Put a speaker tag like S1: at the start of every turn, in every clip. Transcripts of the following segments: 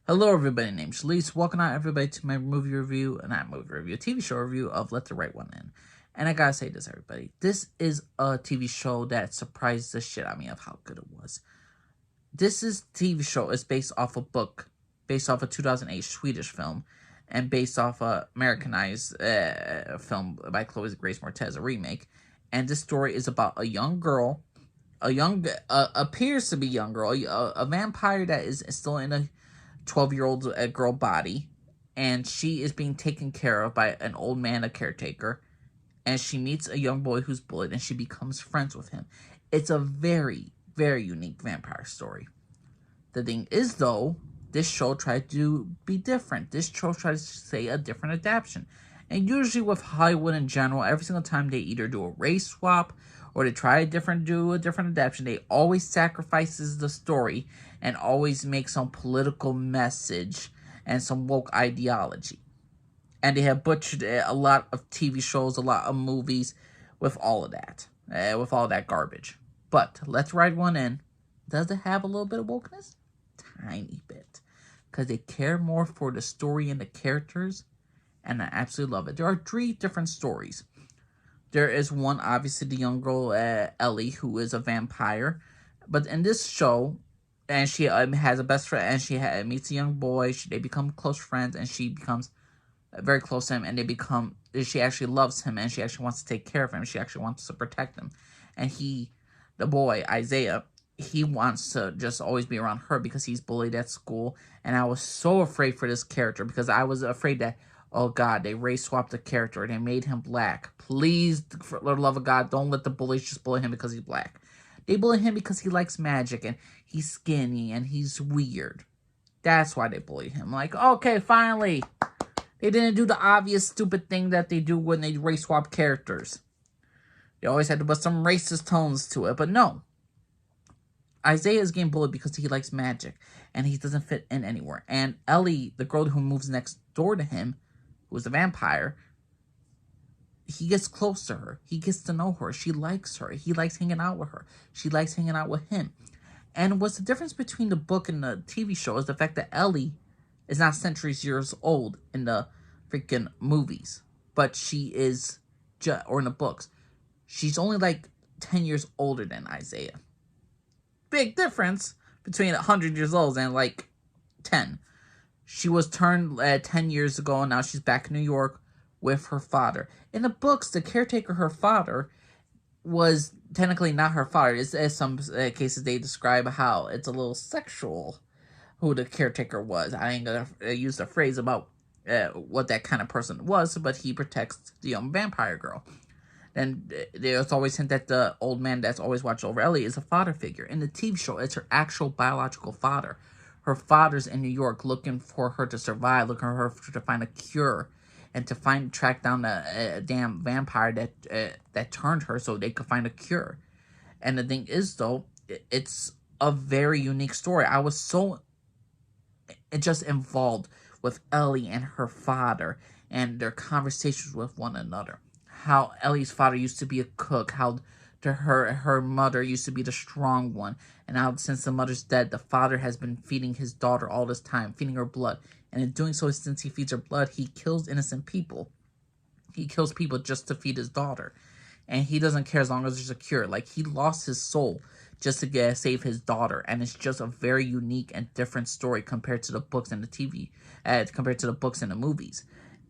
S1: Hello everybody, name's Shalise. Welcome out everybody to my movie review, TV show review of Let the Right One In. And I gotta say this, everybody. This is a TV show that surprised the shit out of me of how good it was. This TV show is based off a book, based off a 2008 Swedish film, and based off a Americanized film by Chloe Grace Moretz, a remake. And this story is about a young girl, appears to be young girl, a vampire that is still in a 12-year-old girl body, and she is being taken care of by an old man, a caretaker, and she meets a young boy who's bullied, and she becomes friends with him. It's a very, very unique vampire story. The thing is, though, this show tried to be different. This show tries to say a different adaptation. And usually with Hollywood in general, every single time they either do a race swap or they try do a different adaptation, they always sacrifices the story and always make some political message and some woke ideology. And they have butchered a lot of TV shows, a lot of movies with all of that. With all that garbage. But Let's Ride One In. Does it have a little bit of wokeness? Tiny bit. Because they care more for the story and the characters. And I absolutely love it. There are 3 different stories. There is one, obviously, the young girl, Ellie, who is a vampire. But in this show, and she has a best friend, and she meets a young boy. They become close friends, and she becomes very close to him, and she actually loves him, and she actually wants to take care of him. She actually wants to protect him. And the boy, Isaiah, he wants to just always be around her because he's bullied at school. And I was so afraid for this character because I was afraid that, oh God, they race swapped the character. They made him black. Please, for the love of God, don't let the bullies just bully him because he's black. They bully him because he likes magic and he's skinny and he's weird. That's why they bully him. Like, okay, finally. They didn't do the obvious stupid thing that they do when they race swap characters. They always had to put some racist tones to it, but no. Isaiah is getting bullied because he likes magic and he doesn't fit in anywhere. And Ellie, the girl who moves next door to him, who is a vampire, he gets close to her. He gets to know her. She likes her. He likes hanging out with her. She likes hanging out with him. And what's the difference between the book and the TV show is the fact that Ellie is not centuries years old in the freaking movies. But she is, or in the books, she's only like 10 years older than Isaiah. Big difference between 100 years old and like 10. She was turned 10 years ago, and now she's back in New York with her father. In the books, the caretaker, her father, was technically not her father. In some cases, they describe how it's a little sexual who the caretaker was. I ain't gonna use the phrase about what that kind of person was, but he protects the young vampire girl. And there's always hint that the old man that's always watched over Ellie is a father figure. In the TV show, it's her actual biological father. Her father's in New York looking for her to survive, looking for her to find a cure, and to track down a damn vampire that turned her so they could find a cure. And the thing is, though, it's a very unique story. I was so just involved with Ellie and her father and their conversations with one another. How Ellie's father used to be a cook, how her mother used to be the strong one, and how since the mother's dead, the father has been feeding his daughter all this time, feeding her blood. And in doing so, since he feeds her blood, he kills innocent people. He kills people just to feed his daughter. And he doesn't care as long as there's a cure. Like, he lost his soul just to save his daughter. And it's just a very unique and different story compared to the books and the TV, compared to the books and the movies.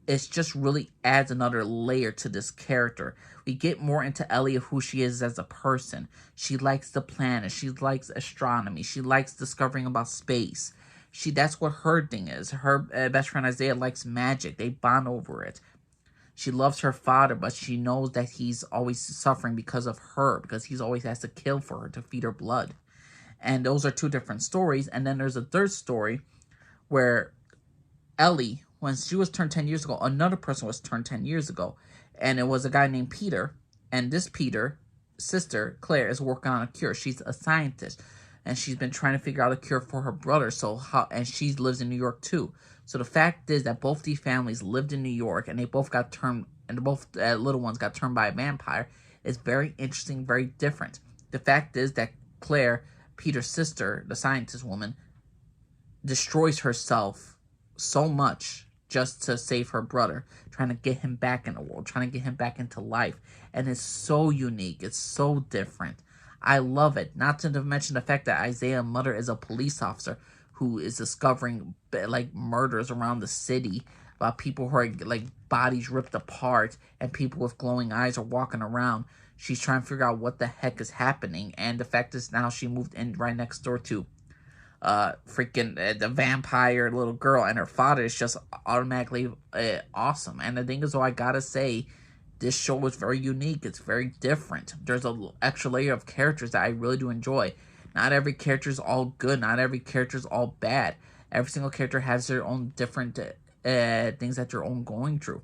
S1: It just really adds another layer to this character. We get more into Ellie of who she is as a person. She likes the planet. She likes astronomy. She likes discovering about space. That's what her thing is. Her best friend Isaiah likes magic. They bond over it. She loves her father, but she knows that he's always suffering because of her, because he's always has to kill for her to feed her blood. And those are 2 different stories. And then there's a third story where Ellie, when she was turned 10 years ago, another person was turned 10 years ago. And it was a guy named Peter. And this Peter, sister, Claire, is working on a cure. She's a scientist. And she's been trying to figure out a cure for her brother. And she lives in New York too. So the fact is that both these families lived in New York. And they both got turned, and both little ones got turned by a vampire. It's very interesting, very different. The fact is that Claire, Peter's sister, the scientist woman, destroys herself so much just to save her brother, trying to get him back in the world, trying to get him back into life. And it's so unique. It's so different. I love it. Not to mention the fact that Isaiah's mother is a police officer who is discovering like murders around the city about people who are like bodies ripped apart and people with glowing eyes are walking around. She's trying to figure out what the heck is happening. And the fact is now she moved in right next door to the vampire little girl, and her father is just automatically awesome. And the thing is, though, I gotta say, this show is very unique. It's very different. There's a extra layer of characters that I really do enjoy. Not every character is all good. Not every character is all bad. Every single character has their own different things that they're own going through.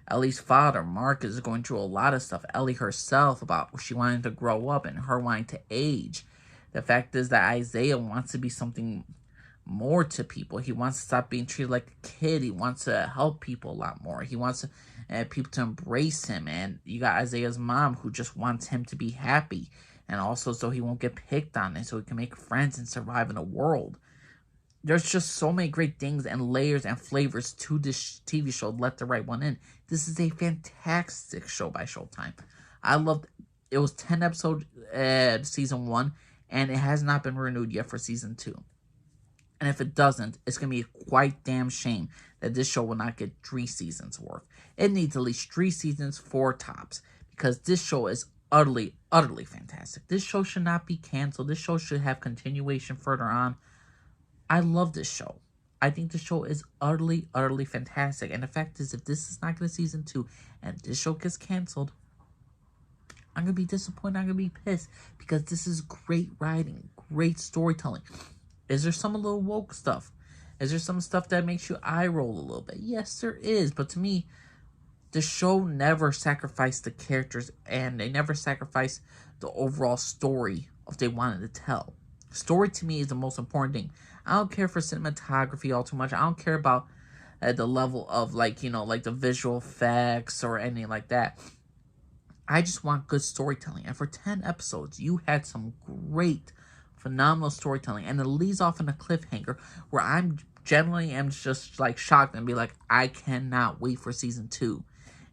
S1: Ellie's father, Mark, is going through a lot of stuff. Ellie herself, about she wanting to grow up and her wanting to age. The fact is that Isaiah wants to be something more to people. He wants to stop being treated like a kid. He wants to help people a lot more. He wants people to embrace him. And you got Isaiah's mom, who just wants him to be happy. And also so he won't get picked on and so he can make friends and survive in a world. There's just so many great things and layers and flavors to this TV show, Let the Right One In. This is a fantastic show by Showtime. I loved it. Was 10 episodes season 1, and it has not been renewed yet for season 2. And if it doesn't, it's going to be a quite damn shame that this show will not get 3 seasons worth. It needs at least 3 seasons, 4 tops, because this show is utterly, utterly fantastic. This show should not be canceled. This show should have continuation further on. I love this show. I think the show is utterly, utterly fantastic. And the fact is, if this is not going to season 2 and this show gets canceled, I'm going to be disappointed. I'm going to be pissed because this is great writing, great storytelling. Is there some little woke stuff? Is there some stuff that makes you eye roll a little bit? Yes, there is. But to me, the show never sacrificed the characters and they never sacrificed the overall story of they wanted to tell. Story to me is the most important thing. I don't care for cinematography all too much. I don't care about the level of like the visual effects or anything like that. I just want good storytelling. And for 10 episodes, you had some great, phenomenal storytelling. And it leaves off in a cliffhanger where I'm generally am just like shocked and be like, I cannot wait for season 2.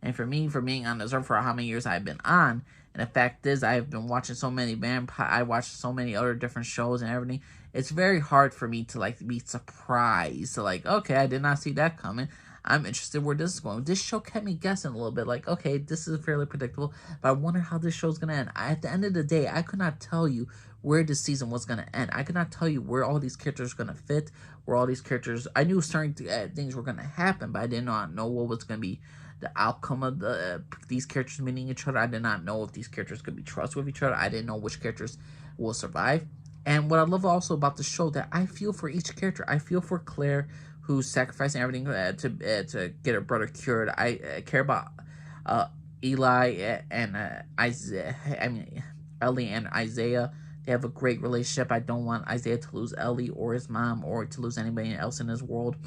S1: And for me, for being on this earth for how many years I've been on, and the fact is I have been watching so many I watched so many other different shows and everything. It's very hard for me to like be surprised. So like, okay, I did not see that coming. I'm interested where this is going. This show kept me guessing a little bit. Like, okay, this is fairly predictable, but I wonder how this show's going to end. At the end of the day, I could not tell you where this season was going to end. I could not tell you where all these characters are going to fit, where all these characters... I knew certain things were going to happen, but I did not know what was going to be the outcome of these characters meeting each other. I did not know if these characters could be trusted with each other. I didn't know which characters will survive. And what I love also about the show, that I feel for each character. I feel for Claire, who's sacrificing everything to get her brother cured. I care about Eli and Isaiah. I mean, Ellie and Isaiah. They have a great relationship. I don't want Isaiah to lose Ellie or his mom or to lose anybody else in his world.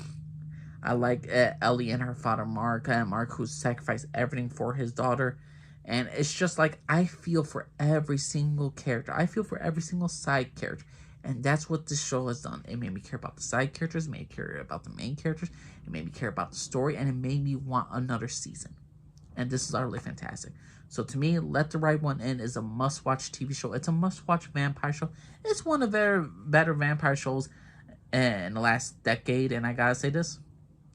S1: I like Ellie and her father, Mark. Mark, who sacrificed everything for his daughter. And it's just like, I feel for every single character. I feel for every single side character. And that's what this show has done. It made me care about the side characters. It made me care about the main characters. It made me care about the story. And it made me want another season. And this is utterly fantastic. So to me, Let the Right One In is a must-watch TV show. It's a must-watch vampire show. It's one of the better vampire shows in the last decade. And I gotta say this.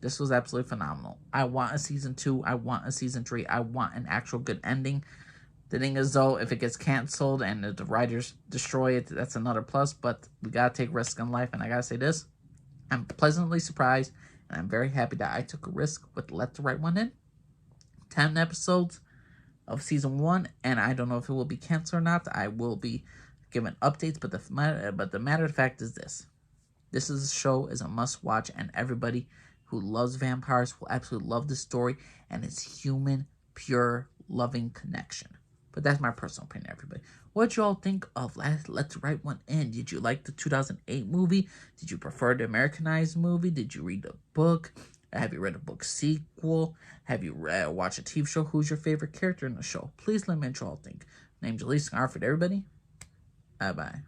S1: This was absolutely phenomenal. I want a season 2. I want a season 3. I want an actual good ending. The thing is, though, if it gets canceled and the writers destroy it, that's another plus. But we gotta take risks in life. And I gotta say this. I'm pleasantly surprised. And I'm very happy that I took a risk with Let the Right One In. 10 episodes of season 1. And I don't know if it will be canceled or not. I will be giving updates. But the matter of fact is this. This show is a must-watch. And everybody who loves vampires will absolutely love this story, and it's human, pure, loving connection. But that's my personal opinion, everybody. What y'all think of Let the Right One In? Did you like the 2008 movie? Did you prefer the Americanized movie? Did you read the book? Have you read the book sequel? Have you watched a TV show? Who's your favorite character in the show? Please let me know what y'all think. My name's Elise Garfield, everybody. Bye-bye.